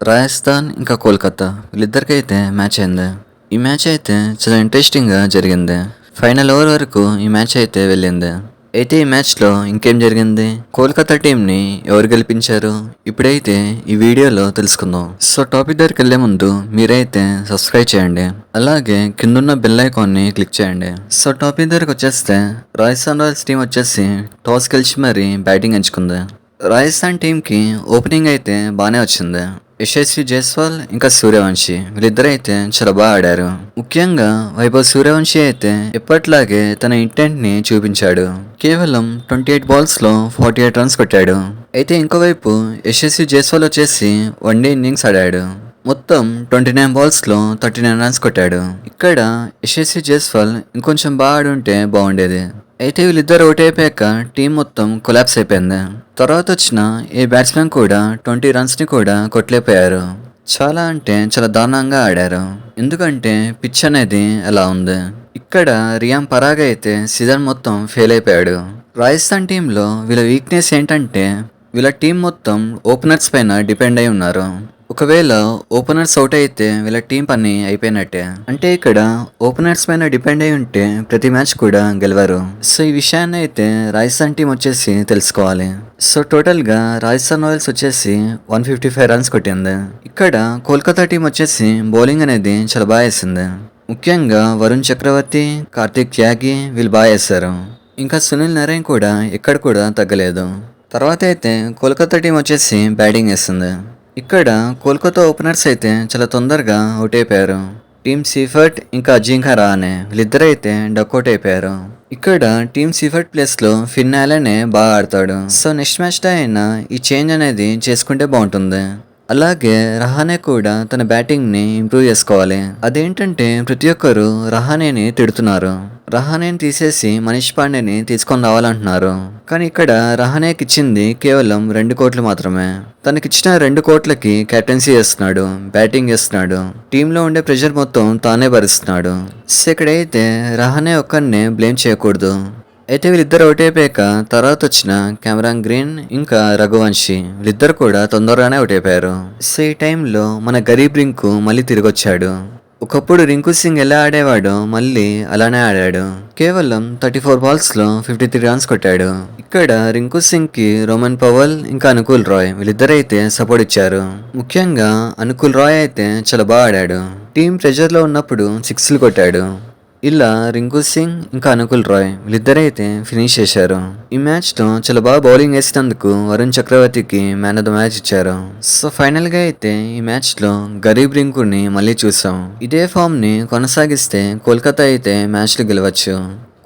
రాజస్థాన్ ఇంకా కోల్కతా వీళ్ళిద్దరికైతే మ్యాచ్ అయింది. ఈ మ్యాచ్ అయితే చాలా ఇంట్రెస్టింగ్గా జరిగింది. ఫైనల్ ఓవర్ వరకు ఈ మ్యాచ్ అయితే వెళ్ళింది. అయితే ఈ మ్యాచ్లో ఇంకేం జరిగింది, కోల్కతా టీంని ఎవరు గెలిపించారు, ఇప్పుడైతే ఈ వీడియోలో తెలుసుకుందాం. సో టాపిక్ దగ్గరికి వెళ్లే ముందు మీరైతే సబ్స్క్రైబ్ చేయండి, అలాగే కిందున్న బెల్ ఐకాన్ని క్లిక్ చేయండి. సో టాపిక్ దగ్గరకు వచ్చేస్తే రాజస్థాన్ రాయల్స్ టీం వచ్చేసి టాస్ గెలిచి మరి బ్యాటింగ్ ఎంచుకుంది. రాజస్థాన్ టీంకి ఓపెనింగ్ అయితే బాగానే వచ్చింది. యశస్వి జైస్వాల్ ఇంకా సూర్యవంశీ వీళ్ళిద్దరు అయితే చాలా బాగా ఆడారు. ముఖ్యంగా వైభవ్ సూర్యవంశీ అయితే ఎప్పట్లాగే తన ఇంటెంట్ ని చూపించాడు. కేవలం 28 బాల్స్ లో 48 రన్స్ కొట్టాడు. అయితే ఇంకోవైపు యశస్వి జైస్వాల్ వచ్చేసి వన్డే ఇన్నింగ్స్ ఆడాడు. మొత్తం 29 బాల్స్ లో 39 రన్స్ కొట్టాడు. ఇక్కడ యశస్వి జైస్వాల్ ఇంకొంచెం బాగా ఆడుంటే బాగుండేది. అయితే వీళ్ళిద్దరు అవుట్ అయిపోయాక టీం మొత్తం కొలాప్స్ అయిపోయింది. తర్వాత వచ్చిన ఏ బ్యాట్స్మెన్ కూడా 20 రన్స్ ని కూడా కొట్టలేకపోయారు. చాలా అంటే చాలా దారుణంగా ఆడారు. ఎందుకంటే పిచ్ అనేది అలా ఉంది. ఇక్కడ రియాన్ పరాగ్ అయితే సీజన్ మొత్తం ఫెయిల్ అయిపోయాడు. రాజస్థాన్ టీంలో వీళ్ళ వీక్నెస్ ఏంటంటే వీళ్ళ టీం మొత్తం ఓపెనర్స్ పైన డిపెండ్ అయి ఉన్నారు. ఒకవేళ ఓపెనర్స్ అవుట్ అయితే వీళ్ళ టీం పని అయిపోయినట్టే. అంటే ఇక్కడ ఓపెనర్స్ పైన డిపెండ్ అయి ఉంటే ప్రతి మ్యాచ్ కూడా గెలవరు. సో ఈ విషయాన్ని అయితే రాజస్థాన్ టీం వచ్చేసి తెలుసుకోవాలి. సో టోటల్ గా రాజస్థాన్ రాయల్స్ వచ్చేసి 155 రన్స్ కొట్టింది. ఇక్కడ కోల్కతా టీం వచ్చేసి బౌలింగ్ అనేది చాలా బాగా వేసింది. ముఖ్యంగా వరుణ్ చక్రవర్తి, కార్తిక్ త్యాగి వీళ్ళు బాగా వేశారు. ఇంకా సునీల్ నరైన్ కూడా ఎక్కడ కూడా తగ్గలేదు. తర్వాత అయితే కోల్కతా టీం వచ్చేసి బ్యాటింగ్ వేస్తుంది. ఇక్కడ కోల్కతా ఓపెనర్స్ అయితే చాలా తొందరగా అవుట్ అయిపోయారు. టీమ్ సీఫర్ట్ ఇంకా అజింకా రహానే వీళ్ళిద్దరైతే డక్అవుట్ అయిపోయారు. ఇక్కడ టీమ్ సీఫర్ట్ ప్లేస్ లో ఫిన్ ఆలనే బాగా ఆడతాడు. సో నెక్స్ట్ మ్యాచ్ లో అయినా ఈ చేంజ్ అనేది చేసుకుంటే బాగుంటుంది. అలాగే రహానే కూడా తన బ్యాటింగ్ ని ఇంప్రూవ్ చేసుకోవాలి. అదేంటంటే ప్రతి ఒక్కరు రహానేని తిడుతున్నారు. రహానేని తీసేసి మనీష్ పాండేని తీసుకొని రావాలంటున్నారు. కానీ ఇక్కడ రహానేకి ఇచ్చింది కేవలం 2 కోట్లు మాత్రమే. తనకిచ్చిన 2 కోట్లకి కెప్టెన్సీ చేస్తున్నాడు, బ్యాటింగ్ చేస్తున్నాడు, టీంలో ఉండే ప్రెషర్ మొత్తం తానే భరిస్తున్నాడు. సో ఇక్కడైతే రహానే ఒక్కరినే బ్లేమ్ చేయకూడదు. అయితే వీళ్ళిద్దరు అవుట్ అయిపోయాక తర్వాత వచ్చిన కెమెరాన్ గ్రీన్ ఇంకా రఘువంశీ వీళ్ళిద్దరు కూడా తొందరగానే అవుట్ అయిపోయారు. సో ఈ టైంలో మన గరీబ్ రింకు మళ్ళీ తిరిగి వచ్చాడు. ఒకప్పుడు రింకు సింగ్ ఎలా ఆడేవాడో మళ్ళీ అలానే ఆడాడు. కేవలం 34 బాల్స్ లో 53 రన్స్ కొట్టాడు. ఇక్కడ రింకు సింగ్ కి రోమన్ పవల్ ఇంకా అనుకూల్ రాయ్ వీళ్ళిద్దరైతే సపోర్ట్ ఇచ్చారు. ముఖ్యంగా అనుకూల్ రాయ్ అయితే చాలా బాగా ఆడాడు. టీం ప్రెషర్ లో ఉన్నప్పుడు 6లు కొట్టాడు. ఇలా రింకు సింగ్ ఇంకా అనుకూల్ రాయ్ వీళ్ళిద్దరైతే ఫినిష్ చేశారు. ఈ మ్యాచ్ లో చాలా బాగా బౌలింగ్ వేసినందుకు వరుణ్ చక్రవర్తికి మ్యాన్ ఆఫ్ ద మ్యాచ్ ఇచ్చారు. సో ఫైనల్ గా అయితే ఈ మ్యాచ్ లో గరీబ్ రింకుని మళ్ళీ చూసాం. ఇదే ఫామ్ ని కొనసాగిస్తే కోల్కతా అయితే మ్యాచ్ లో గెలవచ్చు.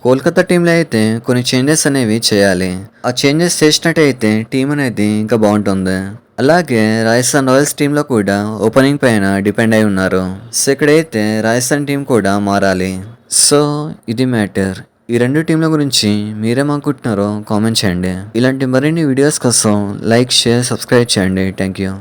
కోల్కతా టీంలో అయితే కొన్ని చేంజెస్ అనేవి చేయాలి. ఆ చేంజెస్ చేసినట్టయితే టీం అనేది ఇంకా బాగుంటుంది. అలాగే రాజస్థాన్ రాయల్స్ టీంలో కూడా ఓపెనింగ్ పైన డిపెండ్ అయి ఉన్నారు. సో ఇక్కడైతే రాజస్థాన్ టీం కూడా మారాలి. సో ఇది మ్యాటర్. ఈ 2 టీంల గురించి మీరేమనుకుంటున్నారో కామెంట్ చేయండి. ఇలాంటి మరిన్ని వీడియోస్ కోసం లైక్, షేర్, సబ్స్క్రైబ్ చేయండి. Thank you.